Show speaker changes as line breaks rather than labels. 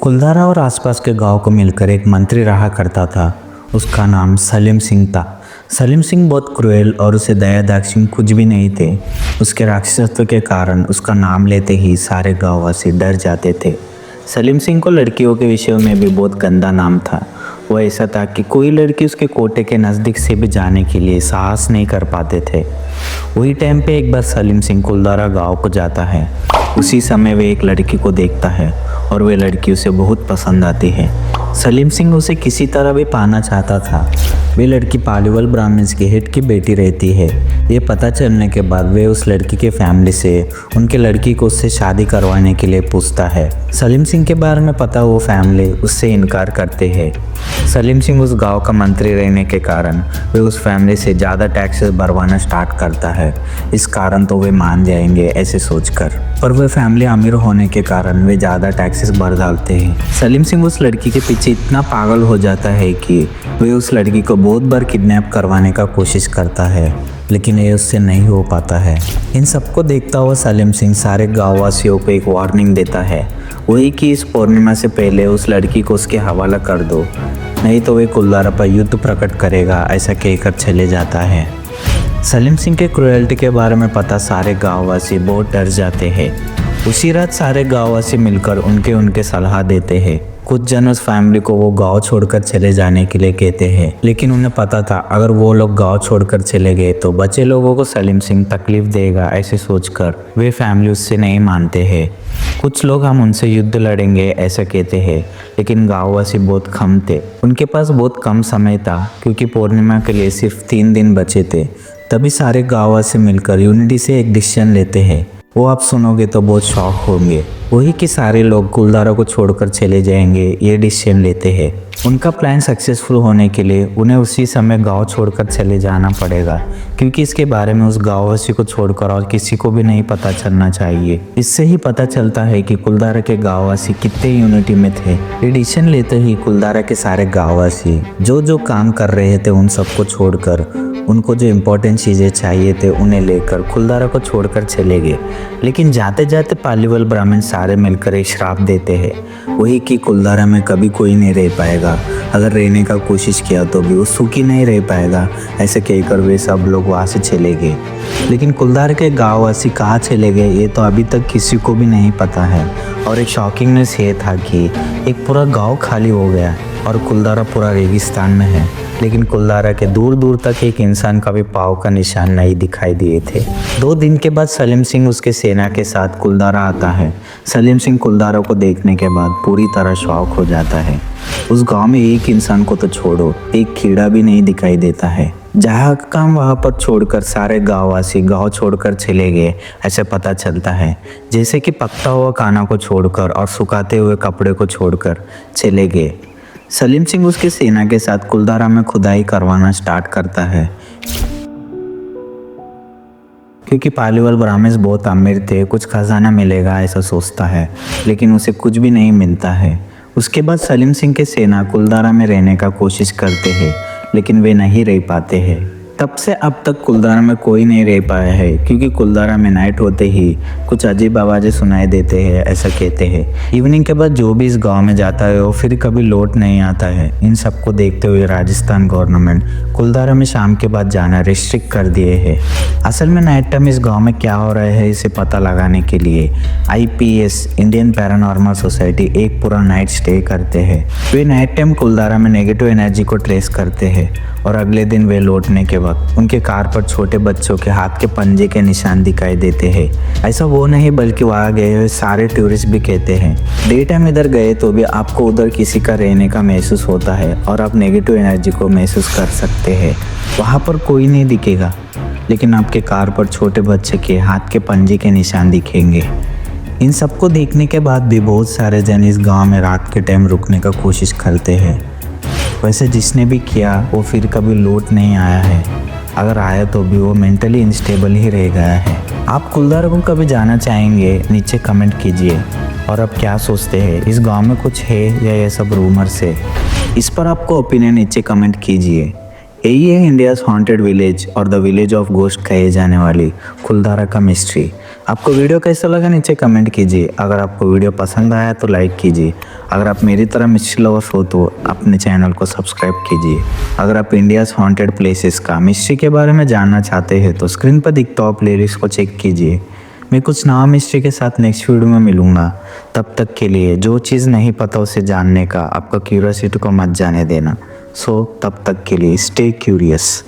कुलधारा और आसपास के गांव को मिलकर एक मंत्री रहा करता था। उसका नाम सलीम सिंह था। सलीम सिंह बहुत क्रूएल और उसे दया दाक्षिण्य कुछ भी नहीं थे। उसके राक्षसत्व के कारण उसका नाम लेते ही सारे गांववासी डर जाते थे। सलीम सिंह को लड़कियों के विषय में भी बहुत गंदा नाम था। वो ऐसा था कि कोई लड़की उसके कोटे के नज़दीक से भी जाने के लिए साहस नहीं कर पाते थे। वही टाइम पे एक बार सलीम सिंह कुलधारा गांव को जाता है। उसी समय वे एक लड़की को देखता है और वे लड़की उसे बहुत पसंद आती है। सलीम सिंह उसे किसी तरह भी पाना चाहता था। वे लड़की पालीवाल ब्राह्मण्स के हेड की बेटी रहती है। ये पता चलने के बाद वे उस लड़की के फैमिली से उनके लड़की को उससे शादी करवाने के लिए पूछता है। सलीम सिंह के बारे में पता वो फैमिली उससे इनकार करते हैं। सलीम सिंह उस गांव का मंत्री रहने के कारण वे उस फैमिली से ज़्यादा टैक्सेस भरवाना स्टार्ट करता है। इस कारण तो वे मान जाएंगे ऐसे सोचकर, पर वे फैमिली अमीर होने के कारण वे ज़्यादा टैक्सेस भर डालते हैं। सलीम सिंह उस लड़की के पीछे इतना पागल हो जाता है कि वे उस लड़की को बहुत बार किडनैप करवाने का कोशिश करता है, लेकिन ये उससे नहीं हो पाता है। इन सबको देखता हुआ सलीम सिंह सारे गाँववासियों को एक वार्निंग देता है, वही कि इस पूर्णिमा से पहले उस लड़की को उसके हवाला कर दो, नहीं तो वे कुलधारा पर युद्ध प्रकट करेगा, ऐसा कहकर चले जाता है। सलीम सिंह के क्रूएल्टी के बारे में पता सारे गाँववासी बहुत डर जाते हैं। उसी रात सारे गाँववासी मिलकर उनके सलाह देते हैं। कुछ जन उस फैमिली को वो गांव छोड़कर चले जाने के लिए कहते हैं, लेकिन उन्हें पता था अगर वो लोग गांव छोड़कर चले गए तो बचे लोगों को सलीम सिंह तकलीफ देगा। ऐसे सोचकर वे फैमिली उससे नहीं मानते हैं। कुछ लोग हम उनसे युद्ध लड़ेंगे ऐसा कहते हैं, लेकिन गाँववासी बहुत कम थे। उनके पास बहुत कम समय था क्योंकि पूर्णिमा के लिए सिर्फ 3 दिन बचे थे। तभी सारे गाँववासी मिलकर यूनिटी से एक डिसीजन लेते हैं। वो आप सुनोगे तो बहुत शॉक होंगे। वही कि सारे लोग कुलधारा को छोड़कर चले जाएंगे, ये डिसीजन लेते हैं। उनका प्लान सक्सेसफुल होने के लिए उन्हें उसी समय गांव छोड़कर चले जाना पड़ेगा, क्योंकि इसके बारे में उस गाँववासी को छोड़कर और किसी को भी नहीं पता चलना चाहिए। इससे ही पता चलता है कि कुलधारा के गाँववासी कितने यूनिटी में थे। ये डिसीजन लेते ही कुलधारा के सारे गाँववासी जो काम कर रहे थे उन सबको छोड़कर उनको जो इम्पोर्टेंट चीज़ें चाहिए थे उन्हें लेकर कुलधारा को छोड़कर चले गए। लेकिन जाते जाते पालीवाल ब्राह्मण सारे मिलकर एक श्राप देते हैं, वही कि कुलधारा में कभी कोई नहीं रह पाएगा। अगर रहने का कोशिश किया तो भी वो सुखी नहीं रह पाएगा। ऐसे कहकर वे सब लोग वहाँ से चले गए। लेकिन कुलधारा के गाँववासी कहाँ चले गए ये तो अभी तक किसी को भी नहीं पता है। और एक शॉकिंग न्यूज़ ये था कि एक पूरा गाँव खाली हो गया और कुलधारा पूरा रेगिस्तान में है। लेकिन कुलधारा के दूर दूर तक एक इंसान का भी पाँव का निशान नहीं दिखाई दिए थे। 2 दिन के बाद सलीम सिंह उसके सेना के साथ कुलधारा आता है। सलीम सिंह कुलधारा को देखने के बाद पूरी तरह शॉक हो जाता है। उस गांव में एक इंसान को तो छोड़ो, एक कीड़ा भी नहीं दिखाई देता है। जहाँ काम वहाँ पर छोड़कर सारे गाँववासी गाँव छोड़कर चले गए ऐसे पता चलता है। जैसे कि पकता हुआ खाना को छोड़कर और सुखाते हुए कपड़े को छोड़कर चले गए। सलीम सिंह उसके सेना के साथ कुलधारा में खुदाई करवाना स्टार्ट करता है, क्योंकि पालीवाल ब्राह्मण बहुत अमीर थे, कुछ खजाना मिलेगा ऐसा सोचता है, लेकिन उसे कुछ भी नहीं मिलता है। उसके बाद सलीम सिंह के सेना कुलधारा में रहने का कोशिश करते हैं, लेकिन वे नहीं रह पाते हैं। तब से अब तक कुलधारा में कोई नहीं रह पाया है, क्योंकि कुलधारा में नाइट होते ही कुछ अजीब आवाज़ें सुनाई देते हैं ऐसा कहते हैं। इवनिंग के बाद जो भी इस गांव में जाता है वो फिर कभी लौट नहीं आता है। इन सबको देखते हुए राजस्थान गवर्नमेंट कुलधारा में शाम के बाद जाना रिस्ट्रिक्ट कर दिए है। असल में नाइट टाइम इस गाँव में क्या हो रहा है इसे पता लगाने के लिए IPS इंडियन पैरानॉर्मल सोसाइटी एक पूरा नाइट स्टे करते हैं। वे नाइट टाइम कुलधारा में नेगेटिव एनर्जी को ट्रेस करते हैं और अगले दिन वे लौटने के वक्त उनके कार पर छोटे बच्चों के हाथ के पंजे के निशान दिखाई देते हैं। ऐसा वो नहीं बल्कि वहाँ गए हुए सारे टूरिस्ट भी कहते हैं। डे टाइम इधर गए तो भी आपको उधर किसी का रहने का महसूस होता है और आप नेगेटिव एनर्जी को महसूस कर सकते हैं। वहाँ पर कोई नहीं दिखेगा, लेकिन आपके कार पर छोटे बच्चे के हाथ के पंजे के निशान दिखेंगे। इन सबको देखने के बाद भी बहुत सारे जन इस गाँव में रात के टाइम रुकने का कोशिश करते हैं। वैसे जिसने भी किया वो फिर कभी लौट नहीं आया है। अगर आया तो भी वो मेंटली इनस्टेबल ही रह गया है। आप कुलधारा को कभी जाना चाहेंगे नीचे कमेंट कीजिए। और आप क्या सोचते हैं, इस गांव में कुछ है या ये सब रूमर्स है? इस पर आपको ओपिनियन नीचे कमेंट कीजिए। यही है इंडियाज हॉन्टेड विलेज और द विलेज ऑफ गोस्ट कहे जाने वाली कुलधारा का मिस्ट्री। आपको वीडियो कैसा लगा नीचे कमेंट कीजिए। अगर आपको वीडियो पसंद आया तो लाइक कीजिए। अगर आप मेरी तरह मिस्ट्री लवर्स हो तो अपने चैनल को सब्सक्राइब कीजिए। अगर आप इंडियाज हॉन्टेड प्लेसेस का मिस्ट्री के बारे में जानना चाहते हैं तो स्क्रीन पर दिखता हुआ प्लेलिस्ट को चेक कीजिए। मैं कुछ नया मिस्ट्री के साथ नेक्स्ट वीडियो में मिलूंगा। तब तक के लिए जो चीज़ नहीं पता उसे जानने का आपका क्यूरियोसिटी को मत जाने देना। सो तब तक के लिए स्टे क्यूरियस।